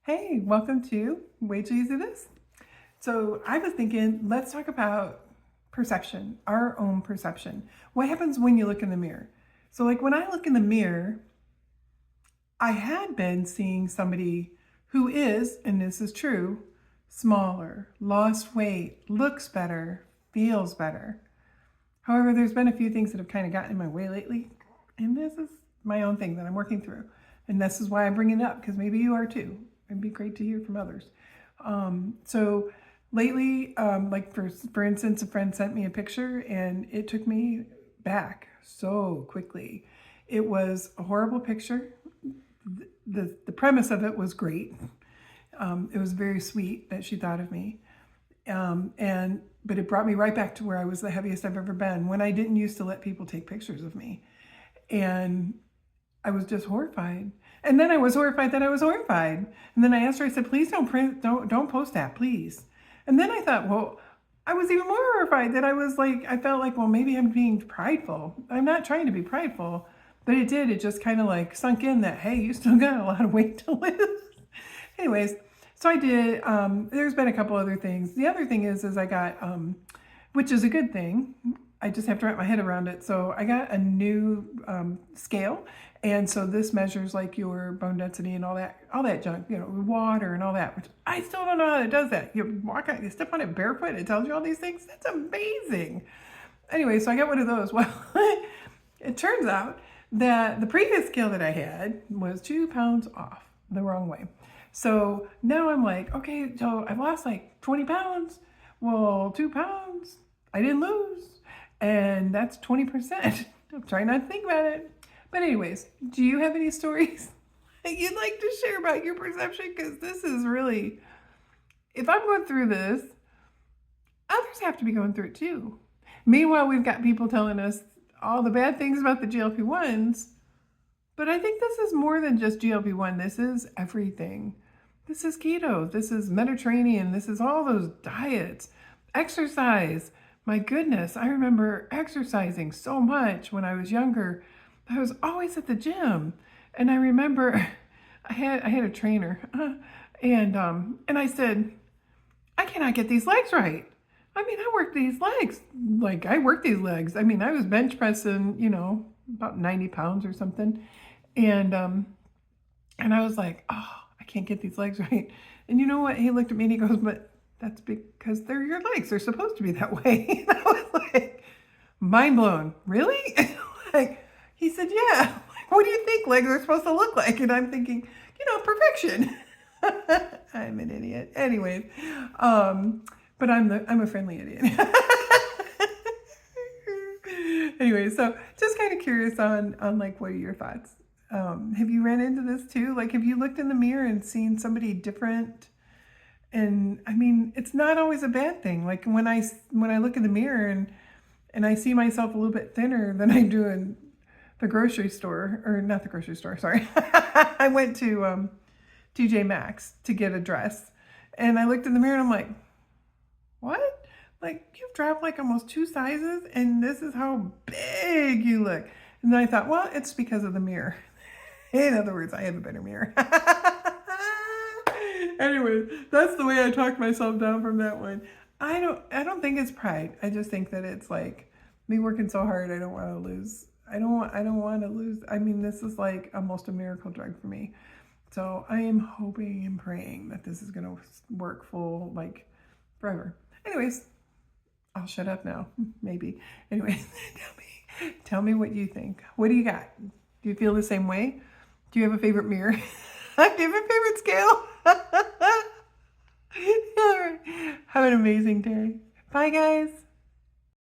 Hey, welcome to Wait Till You See This. So I was thinking, let's talk about perception, our own perception. What happens when you look in the mirror? So like when I look in the mirror, I had been seeing somebody who is, and this is true, smaller, lost weight, looks better, feels better. However, there's been a few things that have kind of gotten in my way lately, and this is my own thing that I'm working through. And this is why I'm bringing it up, because maybe you are too. It'd be great to hear from others. So lately, like for instance, a friend sent me a picture and it took me back so quickly. It was a horrible picture. The premise of it was great. It was very sweet that she thought of me. But it brought me right back to where I was the heaviest I've ever been, when I didn't used to let people take pictures of me. And I was just horrified. And then I was horrified that I was horrified. And then I asked her, I said, please don't post that, please. And then I thought, well, I was even more horrified that I felt like, well, maybe I'm being prideful. I'm not trying to be prideful, but it just kind of like sunk in that, hey, you still got a lot of weight to lose. Anyways, so I did. There's been a couple other things. The other thing is I got, which is a good thing. I just have to wrap my head around it. So I got a new scale. And so this measures like your bone density and all that junk, water and all that, which I still don't know how it does that. You step on it barefoot, it tells you all these things. That's amazing. Anyway, so I got one of those. Well, it turns out that the previous scale that I had was 2 pounds off the wrong way. So now I'm like, okay, so I've lost like 20 pounds. Well, 2 pounds I didn't lose. And that's 20%. I'm trying not to think about it. But anyways, do you have any stories you'd like to share about your perception? Because this is really, if I'm going through this, others have to be going through it too. Meanwhile, we've got people telling us all the bad things about the GLP-1s. But I think this is more than just GLP-1. This is everything. This is keto. This is Mediterranean. This is all those diets. Exercise. My goodness, I remember exercising so much when I was younger. I was always at the gym. And I remember I had a trainer and I said, I cannot get these legs right. I mean, I work these legs. Like I work these legs. I mean, I was bench pressing, about 90 pounds or something. And I was like, oh, I can't get these legs right. And you know what? He looked at me and he goes, but that's because they're your legs. They're supposed to be that way. And I was like, mind blown. Really? Like, he said, yeah. What do you think legs are supposed to look like? And I'm thinking, perfection. I'm an idiot. Anyways, but I'm a friendly idiot. Anyway, so just kind of curious on like, what are your thoughts? Have you ran into this too? Like, have you looked in the mirror and seen somebody different? And I mean, it's not always a bad thing. Like when I look in the mirror and I see myself a little bit thinner than I do in the grocery store, or not the grocery store, sorry. I went to TJ Maxx to get a dress, and I looked in the mirror and I'm like, what? Like, you've dropped like almost 2 sizes and this is how big you look. And then I thought, well, it's because of the mirror. In other words, I have a better mirror. Anyway, that's the way I talked myself down from that one. I don't think it's pride. I just think that it's like me working so hard. I don't want to lose. I don't want to lose. I mean, this is like almost a miracle drug for me. So I am hoping and praying that this is going to work full, like, forever. Anyways, I'll shut up now. Maybe. Anyways, tell me what you think. What do you got? Do you feel the same way? Do you have a favorite mirror? Do you have a favorite scale? All right. Have an amazing day. Bye, guys.